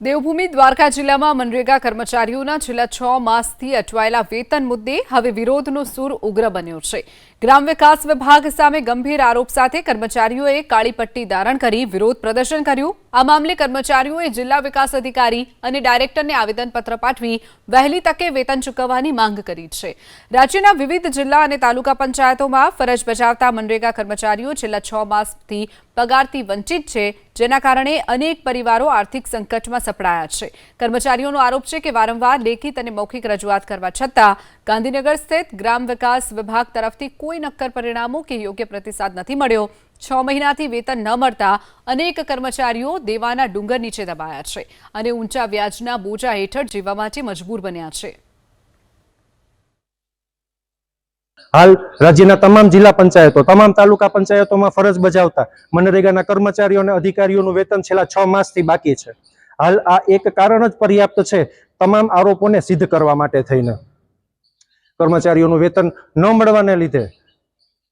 દેવભૂમિ દ્વારકા જિલ્લામાં મનરેગા કર્મચારીઓના છેલ્લા 6 માસથી અટવાયેલા વેતન મુદ્દે હવે વિરોધનો સૂર ઉગ્ર બન્યો છે। ગ્રામ વિકાસ વિભાગ સામે ગંભીર આરોપ સાથે કર્મચારીઓએ કાળી પટ્ટી ધારણ કરી વિરોધ પ્રદર્શન કર્યું। આ મામલે કર્મચારીઓએ જિલ્લા વિકાસ અધિકારી અને ડાયરેક્ટરને આવેદનપત્ર પાઠવી વહેલી તકે વેતન ચૂકવવાની માંગ કરી છે। રાજ્યના વિવિધ જિલ્લા અને તાલુકા પંચાયતોમાં ફરજ બજાવતા મનરેગા કર્મચારીઓ છેલ્લા 6 માસથી પગારથી વંચિત છે, જેના કારણે અનેક પરિવારો આર્થિક સંકટમાં સપડાયા છે। કર્મચારીઓનો આરોપ છે કે વારંવાર લેખિત અને મૌખિક રજૂઆત કરવા છતાં ગાંધીનગર સ્થિત ગ્રામ વિકાસ વિભાગ તરફથી કોઈ નક્કર પરિણામો કે યોગ્ય પ્રતિસાદ નથી મળ્યો। 6 મહિનાથી વેતન ન મળતા અનેક કર્મચારીઓ દેવાના ડુંગર નીચે દબાયા છે અને ઊંચા વ્યાજના બોજા હેઠળ જીવવા માટે મજબૂર બન્યા છે। हाल राज्यना तमाम जिला पंचायतों तमाम तालुका पंचायतों में फरज बजावता मनरेगा कर्मचारीओ ने अधिकारीओ वेतन छेल्ला 6 मास थी बाकी है। हाल आ एक कारण ज पर्याप्त है तमाम आरोपों ने सिद्ध करवा माटे थईने कर्मचारीओ वेतन न मळवाने लीधे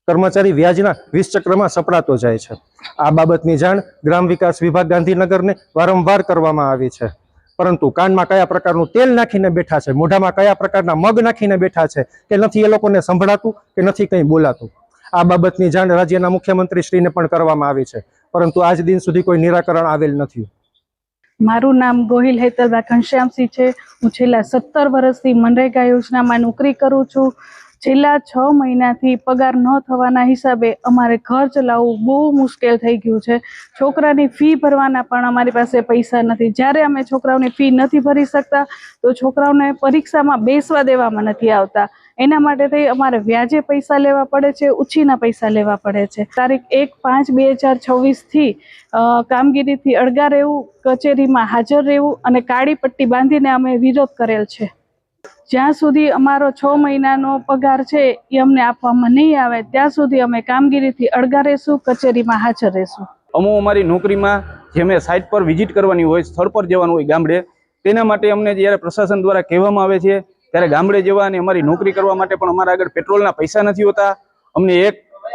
कर्मचारी व्याजना 20 चक्र में सपड़ातो जाय छे। आ बाबतनी जाण ग्राम विकास विभाग गांधीनगर ने वारंवार करवामां आवी छे, परंतु कान में कया प्रकारनुं तेल नाखीने बैठा है, मोढ़ा में कया प्रकारना मग नाखीने बैठा है के नथी ए लोकोने संभळातुं के नथी कंई बोलातुं। आ बाबतनी जाण राज्यना मुख्यमंत्री श्रीने पण करवामां आवी छे, परंतु आज दिन सुधी कोई निराकरण आवेल नथी। मारू नाम गोहिल हेतलबा घनश्यामसिंह छे। हूँ छेल्ला 17 वर्षथी मनरेगा योजना में नौकरी करूँ छूँ। छेल्ला 6 महीनाथी पगार न थवाना हिसाबे अमारे घर चलावવું बहु मुश्केल थई गयुं छे। छोकरानी फी भरवाना पण अमारी पासे पैसा नथी। ज्यारे अमे छोकराओनी फी नथी भरी सकता तो छोकराओने परीक्षामां बेसवा देवामां नथी आवता। एना माटे थई अमारे व्याजे पैसा लेवा पड़े छे, उछीना पैसा लेवा पड़े छे। तारीख 1/5/2026 थी कामगीरीथी अड़गा रहेवुं, कचेरीमां हाजर रहेवुं अने काળી पट्टी बांधीने अमे विरोध करेल छे। ज्यां सुधी अमारो 6 महीनानो पगार छे ए अमने आपवामां नहीं आवे त्यां सुधी अमे कामगीरीथी अड़गा रहेशुं, कचेरीमां हाजर रहेशुं। अमारी नौकरीमां जेमे साइट पर विजिट करवानी होय, स्थळ पर जवानुं होय गामडे, तेना माटे अमने ज्यारे प्रशासन द्वारा कहेवामां आवे छे त्यारे गामडे जवा अने अमारी नौकरी करवा माटे पण अमारा आगळ पेट्रोलना पैसा नथी होता। अमने एक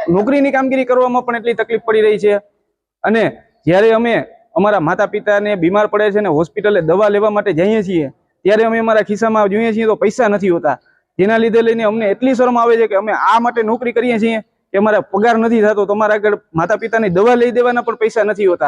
नौकरीनी कामगीरी करवामां पण एटली तकलीफ पड़ी रही छे अने ज्यारे अमे अमारा माता पिताने बीमार पड़े छे ने होस्पिटले दवा लेवा माटे जईए छीए त्यारे अमे अमारा खिस्सामां जोईए छीए तो पैसा नथी होता। जेना लीधे लईने अमने एटली शरम आवे छे के अमे आ माटे नौकरी करीए छीए के अमारा पगार नथी थतो, तो अमारा आगळ माता पितानी दवा लई देवाना पण पैसा नथी होता।